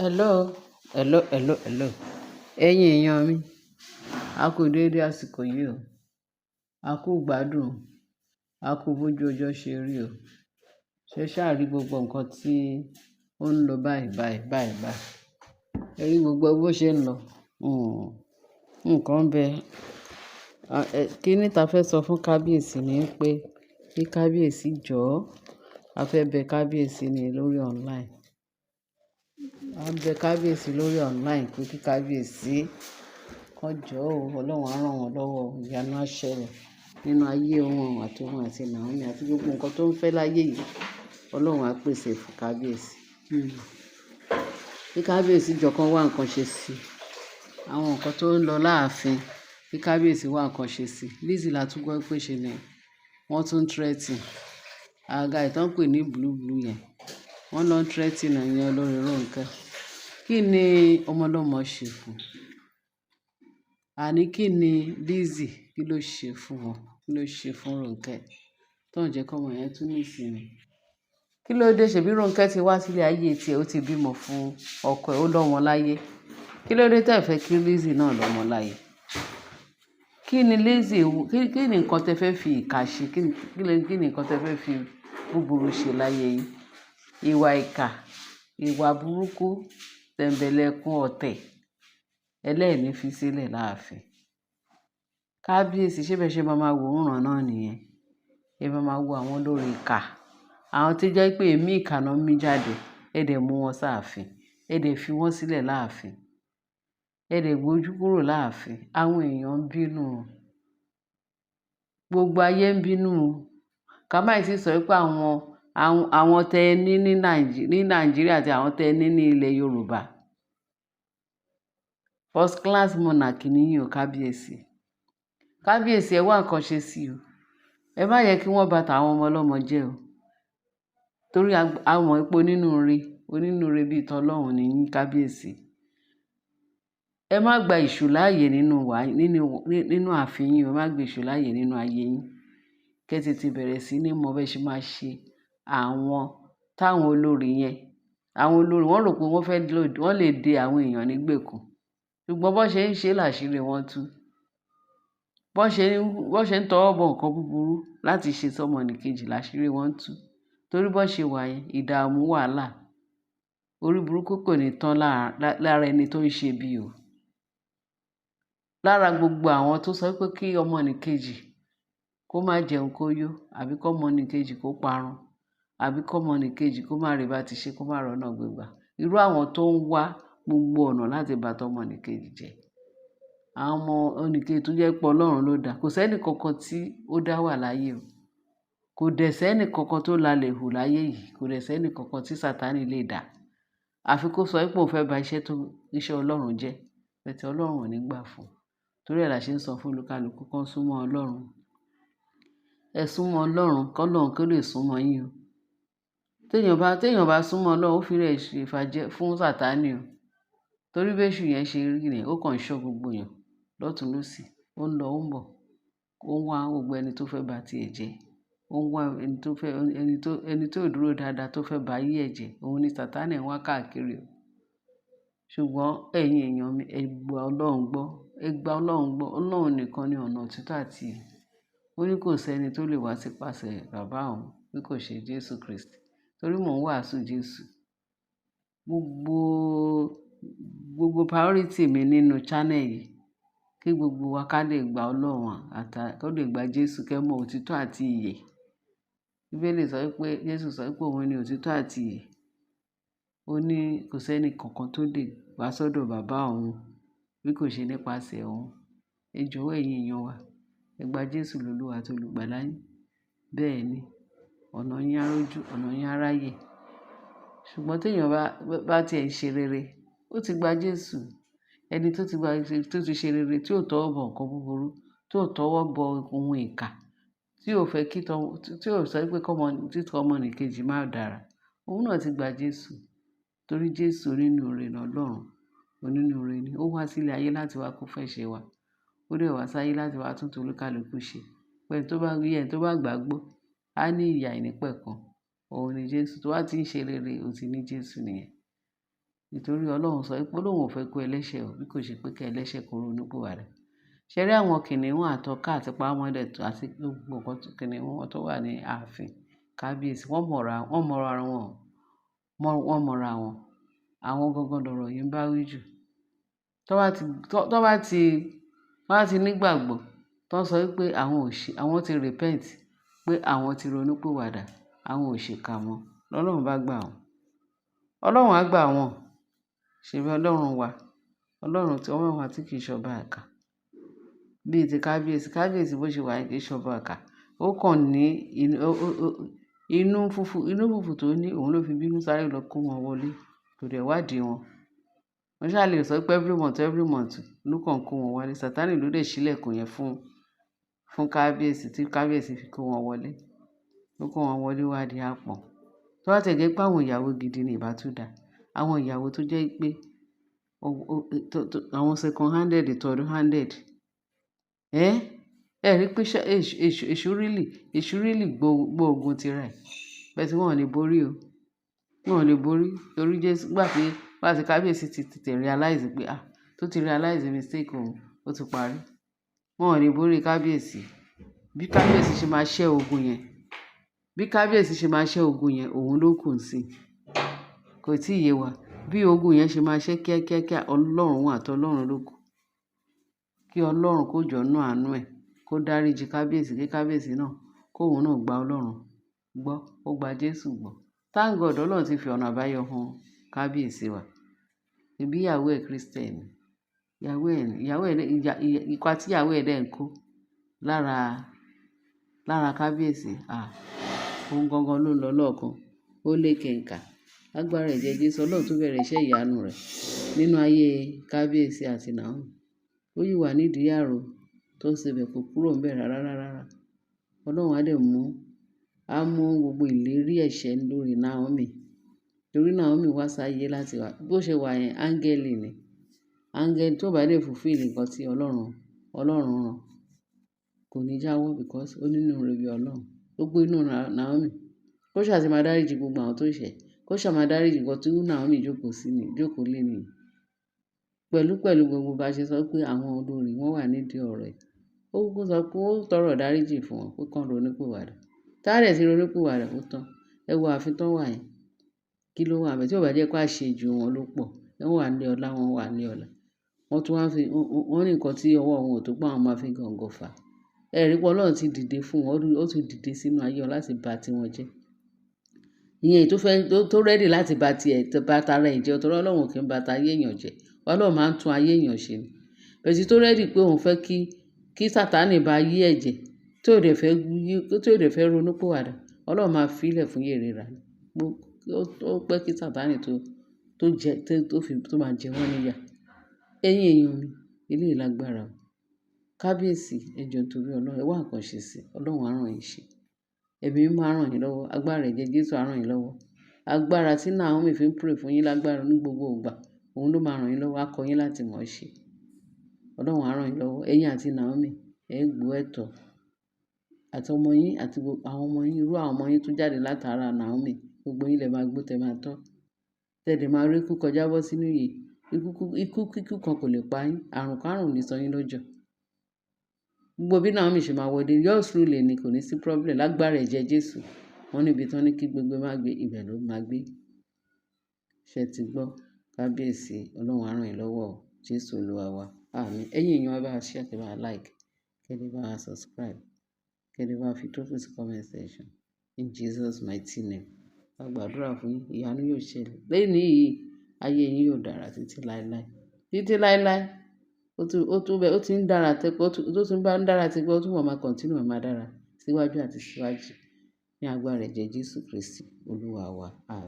Hello, hello. Ẹ̀yin èèyàn mi, a kú dédé àsìkò yìí o. A kú gbádùn, a kú bójú ọjọ́ ṣe rí o. Ṣé ṣáà rí gbogbo nǹkan tí ó ń lọ báyìí. Ẹ rí gbogbo bó ṣe ń lọ. Nǹkan bẹ. Kí ni ta fẹ́ sọ fún kábíyèsí ni pé kí kábíyèsí jọ̀ọ́, a fẹ́ bẹ kábíyèsí ni lórí online. A ń bẹ kábíyèsí lórí online pé kí kábíyèsí kan jọ̀ọ́ o, Ọlọ́run á rán wọn lọ́wọ́, ìyanu á ṣẹlẹ̀ nínú ayé wọn àti òun àti Naomi àti gbogbo nǹkan tó ń fẹ́ láyé yìí. Ọlọ́run á pèsè fún kábíyèsí. Kí kábíyèsí jọ̀ọ́ kan wá nǹkan ṣe sí i. Àwọn nǹkan tó ń lọ láàfin, kí kábíyèsí wá nǹkan ṣe sí i. Lizzy la tún gbọ́ pé ṣe ni wọ́n tún threatening. Àga ìtàn pè ní blue yẹn. Wọ́n lọ threatening ẹ̀yin olórí Ronke. Kí ni ọmọlọ́mọ ṣe fún? Àní kí ni Lizzy kí ló ṣe fún wọn? Kí ló ṣe fún Ronke? Tó ń jẹ́ kí ọmọ yẹn tún ní ìsinmi. Kí ló dé ṣebí Ronke ti wá sílé ayé tiẹ̀, ó ti bímọ fún ọkọ ẹ̀, ó lọ́mọ láyé. Kí ló dé tẹ́ fẹ́ kí Lizzy náà lọ́mọ láyé? Kí ni Lizzy, kí ni nǹkan tẹ́ fẹ́ fi ìkà ṣe? Kí ni nǹkan tẹ́ fẹ́ fi búburú ṣe láyé yìí? Ìwà ìkà, ìwà burúkú, tẹ̀mbẹ̀lẹ̀kun ọ̀tẹ̀, ẹlẹ́ẹ̀ni fi sílẹ̀ láàfin. Kábíyèsí ṣé bẹ́ẹ̀ ṣe máa wo ìran náà nìyẹn? Ẹ máa wo àwọn olórí ìkà. Àwọn tí jẹ́ pé èémí ìkà náà mí jáde, ẹ dẹ̀ mú wọn sáàfin. Ẹ dẹ̀ fi wọ́n sílẹ̀ láàfin. Ẹ dẹ̀ gbójú kúrò láàfin. Àwọn èèyàn ń bínú. Gbogbo ayé ń bínú. Ká má ì tí sọ pé àwọn tẹ ní Nàìjíríà àti àwọn tẹ ní ilẹ̀ Yorùbá. First class monarch ni yín o kábíyèsí. Kábíyèsí ẹ wá nǹkan ṣe sí o. Ẹ má yẹ kí wọ́n bá tàwọn ọmọ ọlọ́mọ jẹ́ o. Torí a mọ̀ pé onínúure bíi t'Ọlọ́run ni yín kábíyèsí. Ẹ má gba èṣù láàyè nínú ààfin yín, ẹ má gba èṣù láàyè nínú ayé yín. Kẹ́ tètè bẹ̀rẹ̀ sí ní mọ bẹ́ẹ̀ ṣe máa ṣe àwọn táwọn olórí yẹn. Àwọn olórí wọ́n rò pé wọ́n lè de àwọn èèyàn nígbèkùn. Ṣùgbọ́n bó ṣe ń ṣe làṣírí wọn tú. Bó ṣe ń tọwọ́ bọ nǹkan búburú láti ṣe sọ́mọnìkejì làṣírí wọn tú. Torí bó ṣe wà yẹn, ìdààmú wàhálà. Orí burúkú kò ní tán lára ẹni tó ń ṣe bí o. Lára gbogbo àwọn tó sọ pé kí ọmọnìkejì kó má jẹun kó yó, àbí kó ọmọnìkejì kó parun, àbí kó ọmọnìkejì kó má rí bá ti ṣe kó má rọ́nà gbégbá. Irú àwọn tó ń wá gbogbo ọ̀nà láti bá tọmọnìkejì jẹ́. Àwọn ọmọ oníkejì tó jẹ́ pé Ọlọ́run ló dá. Kò sẹ́ni kankan tí ó dá wà láyé o. Kò dẹ̀ sẹ́ni kankan tó lalẹ̀ hù láyé yìí. Kò dẹ̀ sẹ́ni kankan tí Sátánì lè dá. Àfi kó sọ pé òun fẹ́ ba iṣẹ́ Ọlọ́run jẹ́. Bẹ̀tẹ̀ Ọlọ́run ò ní gbà fún un. Torí ẹ̀ la ṣe ń sọ fún olúkálùkù kan súnmọ́ Ọlọ́run. Ẹ súnmọ́ Ọlọ́run kí Ọlọ́run kó lè súnmọ́ yín o. Téèyàn bá súnmọ́ Ọlọ́run, ó fi rẹ̀ ṣe ìfàjẹ́ fún Sátánì o. Torí bí èṣù yẹn ṣe rí rẹ̀, ó kàn ń ṣọ́ gbogbo èèyàn lọ́tùn lósì. Ó ń lọ, ó ń bọ̀. Ó ń wá gbogbo ẹni tó fẹ́ ba ti ẹ̀ jẹ́. Ó ń wá ẹni tó dúró dáadáa tó fẹ́ ba ayé ẹ̀ jẹ́. Òun ni Sátánì ń wá káàkiri o. Ṣùgbọ́n ẹ̀yin èèyàn mi, ẹ gba Ọlọ́run gbọ́. Ẹ gba Ọlọ́run gbọ́. Ọlọ́run nìkan ni ọ̀nà òtítọ́ àti ìyè. Ó ní kò sí ẹni tó lè wá sípasẹ̀ bàbá òun bí kò ṣe Jésù Kristi. Torí mò ń wàásù Jésù. Gbogbo priority mi nínú channel yìí, kí gbogbo wa ká lè gba Ọlọ́run kó lè gba Jésù kẹ́ mọ òtítọ́ àti ìyè. Bíbélì sọ pé Jésù sọ pé òun ni òtítọ́ àti ìyè. Ó ní kò sí ẹni kankan tó lè wá sọ́dọ̀ bàbá òun bí kò ṣe nípasẹ̀ òun. Ẹ jọ̀wọ́ ẹ̀yin èèyàn wa, ẹ gba Jésù lólúwa àti olùgbàlà yín. Bẹ́ẹ̀ ni, ọ̀nà yín á rójú, ọ̀nà yín á ráyè. Ṣùgbọ́n téèyàn bá ti ẹ̀ ṣe rere, ó ti gba Jésù. Ẹni tó ti ṣe rere tí ò tọwọ́ bọ nǹkan búburú, tí ò tọwọ́ bọ ohun ìkà, tí ò sọ pé kí ọmọnìkejì má dára, òun náà ti gba Jésù. Torí Jésù onínúure ni Ọlọ́run. Onínúure ni. Ó wá sílé ayé láti wá kú fún ẹ̀ṣẹ̀ wa. Ó dẹ̀ wá sáyé láti wá tún olúkálùkù ṣe. Pé ẹni tó bá gbàgbọ́, á ní ìyè àìnípẹ̀kun. Òun ni Jésù. Tó bá ti ń ṣe rere, ó ti ní Jésù nìyẹn. nítorí Ọlọ́run sọ pé Ọlọ́run ò fẹ́ kú ẹlẹ́ṣẹ̀ o bí kò ṣe pé kí ẹlẹ́ṣẹ̀ kó ronúpìwàdà. Ṣé rí àwọn kìnìún àtọká àti pámọ́lẹ̀ àti gbogbo nǹkan kìnìún wọn tó wà ní ààfin kábíyèsí wọ́n mọ̀ra wọn, wọ́n mọ̀ra wọn. Àwọn gangan lọ̀rọ̀ yìí ń bá wí jù. Tó bá ti nígbàgbọ́ tó ń sọ pé àwọn ti repent pé àwọn ti ronúpìwàdà, àwọn ò ṣèkà mọ́, lọ́lọ́run bá gbà wọ́n. Ọlọ́run á gbà wọ́n. Ṣèbí Ọlọ́run wa, Ọlọ́run wa tí kì í ṣọba ìkà. Bíi ti kábíyèsí bó ṣe wà kì í ṣọba ìkà. Ó kàn ní inú fùfù tó ní òun ló fi bínú sáré lọ kó wọn wọlé. Kò dẹ̀ wádìí wọn. Wọ́n ṣáà lè sọ pé every month ló kàn kó wọn wọlé. Sátánì ló dẹ̀ ṣílẹ̀kùn yẹn fún kábíyèsí tí kábíyèsí fi kó wọn wọlé. Ó kó wọn wọlé wá di àpọ̀n. Tó bá tẹ̀ jẹ́ pé àwọn ìyàwó gidi ni ìbá tún dà. Àwọn ìyàwó tó jẹ́ pé àwọn second handed, third handed. Ẹ rí pé èṣù rílì gbóògùn tirẹ̀. Bẹ́ẹ̀ tí wọ́n ò lè borí o. Wọ́n ò lè borí torí Jésù gbà tí kábíyèsí ti tètè realize pé tó ti realize mistake òun ó ti parí. Wọ́n ò lè borí kábíyèsí. Bí kábíyèsí ṣe máa ṣẹ́ ogun yẹn òun ló kù sí. Kò tí ì yé wa. Bí ogun yẹn ṣe máa ṣẹ́ kíákíá Ọlọ́run àti Ọlọ́run ló kù. Kí Ọlọ́run kó jọ̀ọ́ àánú ẹ̀ kó dáríjì kábíyèsí kí kábíyèsí náà kó òun náà gba Ọlọ́run gbọ́, ó gba Jésù gbọ́. Thank God Ọlọ́run ti fi ọ̀nà àbáyọ hàn kábíyèsí wa. Ṣèbí ìyàwó ẹ̀ Christian. Ipa tí ìyàwó ẹ̀ dẹ̀ ń kó lára kábíyèsí. Òun gangan ló ń lọ lọ́ọ̀kan. Ó lé kẹ̀ǹkà. Lágbára ẹ̀jẹ̀ Jésù Ọlọ́run tún bẹ̀rẹ̀ iṣẹ́ ìyanu rẹ̀ nínú ayé kábíyèsí àti Naomi. Ó yìí wà nídìí àrò tó ń sebẹ̀ kò kúrò ńbẹ̀ rárá. Ọlọ́run á mú gbogbo ìlérí ẹ̀ṣẹ̀ lórí Naomi. Torí Naomi wá sáyé láti wá. Bó ṣe wà yẹn, áńgẹ́lì ni. Áńgẹ́lì tó bá dé fulfill nǹkan tí Ọlọ́run rán kò ní jáwọ́ because ó nínú rere bí Ọlọ́run. Ó gbé inú Naomi. Kó ṣáà ti máa dáríjì gbogbo àwọn tó ṣẹ̀. Kó ṣáà máa dáríjì nǹkan tí Naomi jókòó lé nìyí. Pẹ̀lú gbogbo bá ṣe sọ pé àwọn olórí wọn wà nídìí ọ̀rọ̀ ẹ̀. Ó kúkú sọ pé ó tọrọ dáríjì fún wọn pé kán ronúpìwàdà. Táàrẹ̀ ti ronúpìwàdà ó tán. Ẹ wo ààfin tán wà yẹn. Kí ló wà ńbẹ̀ tí ò bá jẹ́ pé àṣejù wọn ló pọ̀. Wọ́n wà ní ọlá. Wọ́n tún wá wọ́n ní nǹkan tí ọwọ́ wọn ò tó pé àwọn máa fi gàngàn fà. Ẹ rí pé Ọlọ́run ti dìde fún wọn. Ó tún dìde sínú ayé wọn láti ba tiwọn jẹ́. Ìyẹn tó ready láti ba tara ẹ̀ jẹ́ torí Ọlọ́run kì í ba tayé èèyàn jẹ́. Ọlọ́run máa ń tún ayé èèyàn ṣe ni. Bẹ̀sí tó ready pé òun fẹ́ kí Sátánì ba ayé ẹ̀ jẹ́ tí ò dẹ̀ fẹ́ ronúpìwàdà. Ọlọ́run máa fi í lẹ̀ fún yèrèrà ni. Ó pẹ́ kí Sátánì tó máa jẹ wọ́n níyà. Ẹ̀yin èèyàn mi, eléyìí lágbára o. Kábíyèsí ẹ jọ̀ọ́ nítorí Ọlọ́run ẹ wá nǹkan ṣe sí i. Ọlọ́run á ràn yín ṣe. Ẹ̀mí mímọ́ á ràn yín lọ́wọ́. Agbára ẹ̀jẹ̀ Jésù á ràn yín lọ́wọ́. Agbára tí Naomi fi ń pray fún yín lágbára ní gbogbo ìgbà òun ló máa ràn yín lọ́wọ́. Á kọ́ yín láti mọ̀ ọ́ ṣe. Ọlọ́run á ràn yín lọ́wọ́. Ẹ̀yin àti Naomi ẹ gbọ́ ẹ̀tọ́. Àti ọmọ yín àti àwọn ọmọ yín irú àwọn ọmọ yín tó jáde látara Naomi gbogbo yín lè máa gbó tẹ máa tọ́. Tẹ̀lé máa rí ikú kọjá bọ́ sínú ìyè. Ikú kíkú kan kò lè pa yín. Àrùn kárùn ní sọ yín lọ́jọ́. Gbogbo bí Naomi ṣe máa wọlé yours truly ni kò ní sí problem lágbára ẹ̀jẹ̀ Jésù. Wọ́n níbi tán ní kí gbogbo máa gbé ibẹ̀ ló máa gbé. Ṣé ti gbọ́? Kábíyèsí Ọlọ́run á ràn yín lọ́wọ́ o. Jésù Olúwa wa. Àmín. Ẹ̀yin èèyàn ẹ bá wa share, kẹ́ bá wa like, kẹ́ bá wa subscribe, kẹ́ bá wa fi trophy sí comment section. In Jesus mighty name. A gbàdúrà fún yín. Ìyanu yóò ṣẹlẹ̀. Lẹ́yìn yìí ayé yín yóò dára títí láéláé. Títí láéláé. Ó ti ń dára tẹ́pẹ́. Ó tún bá ń dára tẹ́pẹ́. Ó tún máa continue máa dára síwájú àti síwájú. Ní agbára ẹ̀jẹ̀ Jésù Kristi Olúwa wa. Àmín.